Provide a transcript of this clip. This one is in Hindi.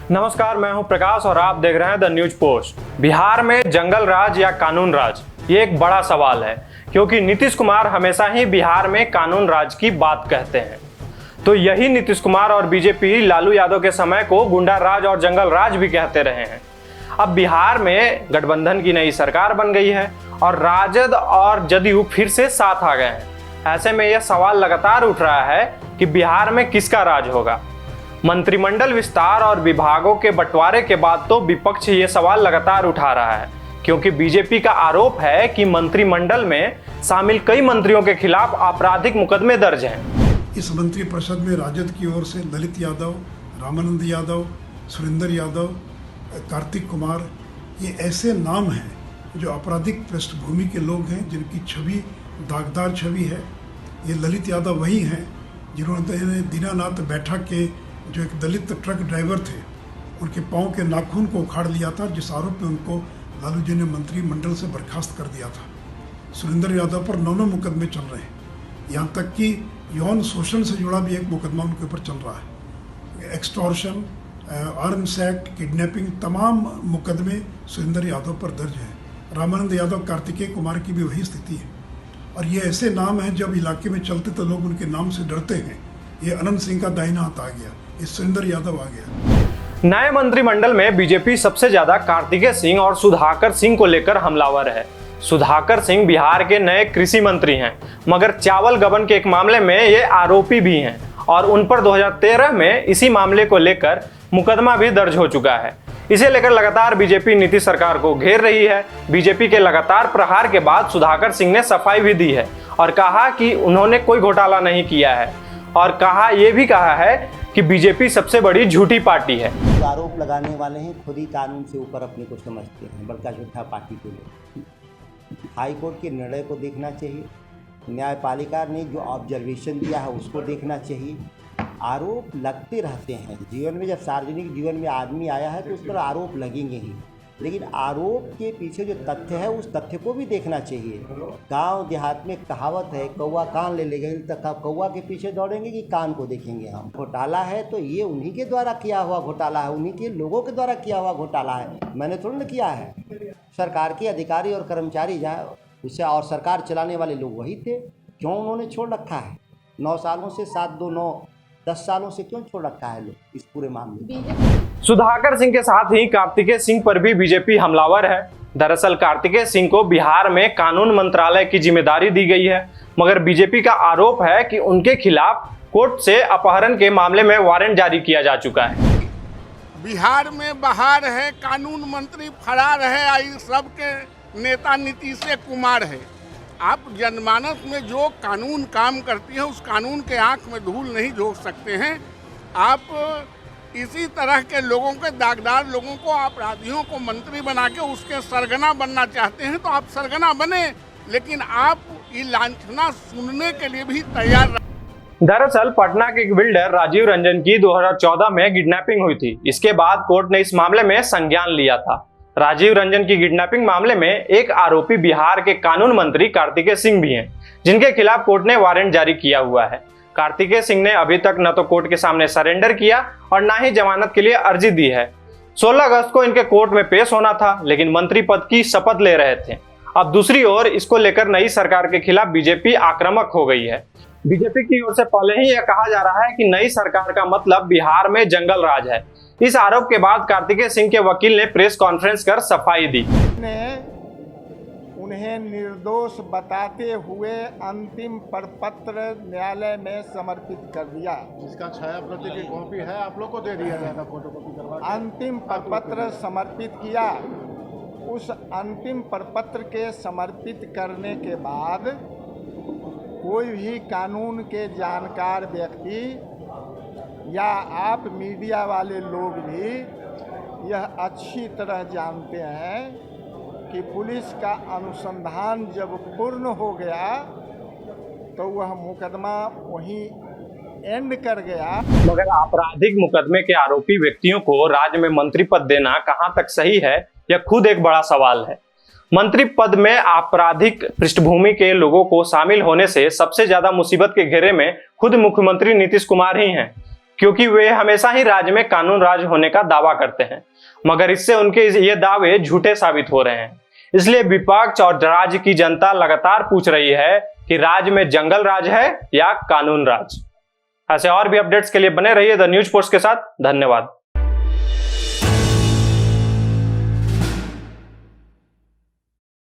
नमस्कार, मैं हूं प्रकाश और आप देख रहे हैं द न्यूज पोस्ट। बिहार में जंगल राज या कानून राज, ये एक बड़ा सवाल है क्योंकि नीतीश कुमार हमेशा ही बिहार में कानून राज की बात कहते हैं। तो यही नीतीश कुमार और बीजेपी लालू यादव के समय को गुंडा राज और जंगल राज भी कहते रहे हैं। अब बिहार में गठबंधन की नई सरकार बन गई है और राजद और जदयू फिर से साथ आ गए हैं। ऐसे में यह सवाल लगातार उठ रहा है कि बिहार में किसका राज होगा। मंत्रिमंडल विस्तार और विभागों के बंटवारे के बाद तो विपक्ष ये सवाल लगातार उठा रहा है क्योंकि बीजेपी का आरोप है कि मंत्रिमंडल में शामिल कई मंत्रियों के खिलाफ आपराधिक मुकदमे दर्ज हैं। इस मंत्रिपरिषद में राजद की ओर से ललित यादव, रामानंद यादव, सुरेंद्र यादव, कार्तिक कुमार, ये ऐसे नाम हैं जो आपराधिक पृष्ठभूमि के लोग हैं, जिनकी छवि दागदार छवि है। ये ललित यादव वही हैं जिन्होंने दीनानाथ बैठा के जो एक दलित ट्रक ड्राइवर थे, उनके पाँव के नाखून को उखाड़ लिया था, जिस आरोप में उनको लालू जी ने मंत्रिमंडल से बर्खास्त कर दिया था। सुरेंद्र यादव पर 9 मुकदमे चल रहे हैं, यहाँ तक कि यौन शोषण से जुड़ा भी एक मुकदमा उनके ऊपर चल रहा है। एक्सटॉर्शन, आर्म्स एक्ट, किडनैपिंग, तमाम मुकदमे सुरेंद्र यादव पर दर्ज हैं। रामानंद यादव, कार्तिकेय कुमार की भी वही स्थिति है। और ये ऐसे नाम हैं जब इलाके में चलते तो लोग उनके नाम से डरते हैं। ये अनंत सिंह का दाहिना हाथ आ गया, ये सुरेंद्र यादव आ गया। नए मंत्रिमंडल में बीजेपी सबसे ज्यादा कार्तिकेय सिंह और सुधाकर सिंह को लेकर हमलावर है। सुधाकर सिंह बिहार के नए कृषि मंत्री हैं, मगर चावल गबन के एक मामले में ये आरोपी भी हैं और उन पर 2013 में इसी मामले को लेकर मुकदमा भी दर्ज हो चुका है। इसे लेकर लगातार बीजेपी नीतीश सरकार को घेर रही है। बीजेपी के लगातार प्रहार के बाद सुधाकर सिंह ने सफाई भी दी है और कहा कि उन्होंने कोई घोटाला नहीं किया है और ये भी कहा है कि बीजेपी सबसे बड़ी झूठी पार्टी है। जो आरोप लगाने वाले हैं खुद ही कानून से ऊपर अपने को समझते हैं, बड़का झूठा पार्टी के लोग। हाई कोर्ट के निर्णय को देखना चाहिए, न्यायपालिका ने जो ऑब्जर्वेशन दिया है उसको देखना चाहिए। आरोप लगते रहते हैं जीवन में, जब सार्वजनिक जीवन में आदमी आया है तो उस पर आरोप लगेंगे ही, लेकिन आरोप के पीछे जो तथ्य है उस तथ्य को भी देखना चाहिए। गांव देहात में कहावत है, कौवा कान ले लेंगे, तो कौवा के पीछे दौड़ेंगे कि कान को देखेंगे हम। घोटाला है तो ये उन्हीं के द्वारा किया हुआ घोटाला है, उन्हीं के लोगों के द्वारा किया हुआ घोटाला है, मैंने थोड़ा ना किया है। सरकार के अधिकारी और कर्मचारी जहाँ उससे और सरकार चलाने वाले लोग वही थे, क्यों उन्होंने छोड़ रखा है? 9 सालों से 7, 2, 9, 10 सालों से क्यों छोड़ रखा है लोग इस पूरे मामले में? सुधाकर सिंह के साथ ही कार्तिकेय सिंह पर भी बीजेपी हमलावर है। दरअसल कार्तिकेय सिंह को बिहार में कानून मंत्रालय की जिम्मेदारी दी गई है, मगर बीजेपी का आरोप है कि उनके खिलाफ कोर्ट से अपहरण के मामले में वारंट जारी किया जा चुका है। बिहार में बहार है, कानून मंत्री फरार है, आई सबके नेता नीतीश कुमार है। आप जनमानस में जो कानून काम करती है उस कानून के आंख में धूल नहीं झोंक सकते हैं। आप इसी तरह के लोगों के, दागदार लोगों को, अपराधियों को मंत्री बना के उसके सरगना बनना चाहते हैं तो आप सरगना बने, लेकिन आप ये लांछना सुनने के लिए भी तैयार। दरअसल पटना के एक बिल्डर राजीव रंजन की 2014 में किडनैपिंग हुई थी। इसके बाद कोर्ट ने इस मामले में संज्ञान लिया था। राजीव रंजन की किडनैपिंग मामले में एक आरोपी बिहार के कानून मंत्री कार्तिकेय सिंह भी हैं, जिनके खिलाफ कोर्ट ने वारंट जारी किया हुआ है। कार्तिकेय सिंह ने अभी तक न तो कोर्ट के सामने सरेंडर किया और न ही जमानत के लिए अर्जी दी है। 16 अगस्त को इनके कोर्ट में पेश होना था, लेकिन मंत्री पद की शपथ ले रहे थे। अब दूसरी ओर इसको लेकर नई सरकार के खिलाफ बीजेपी आक्रामक हो गई है। बीजेपी की ओर से पहले ही यह कहा जा रहा है कि नई सरकार का मतलब बिहार में जंगल राज है। इस आरोप के बाद कार्तिकेय सिंह के वकील ने प्रेस कॉन्फ्रेंस कर सफाई दी। उन्हें निर्दोष बताते हुए अंतिम प्रपत्र न्यायालय में समर्पित कर दिया, जिसका छाया प्रति की कॉपी है, आप लोग को दे दिया जाएगा फोटोकॉपी करवा। अंतिम प्रपत्र समर्पित किया। उस अंतिम प्रपत्र के समर्पित करने के बाद कोई भी कानून के जानकार व्यक्ति या आप मीडिया वाले लोग भी यह अच्छी तरह जानते हैं कि पुलिस का अनुसंधान जब पूर्ण हो गया तो वह मुकदमा वहीं एंड कर गया। मगर आपराधिक मुकदमे के आरोपी व्यक्तियों को राज्य में मंत्री पद देना कहां तक सही है, यह खुद एक बड़ा सवाल है। मंत्री पद में आपराधिक पृष्ठभूमि के लोगों को शामिल होने से सबसे ज्यादा मुसीबत के घेरे में खुद मुख्यमंत्री नीतीश कुमार ही हैं। क्योंकि वे हमेशा ही राज्य में कानून राज होने का दावा करते हैं, मगर इससे उनके ये दावे झूठे साबित हो रहे हैं। इसलिए विपक्ष और राज्य की जनता लगातार पूछ रही है कि राज्य में जंगल राज है या कानून राज। ऐसे और भी अपडेट्स के लिए बने रहिए द न्यूज पोस्ट के साथ। धन्यवाद।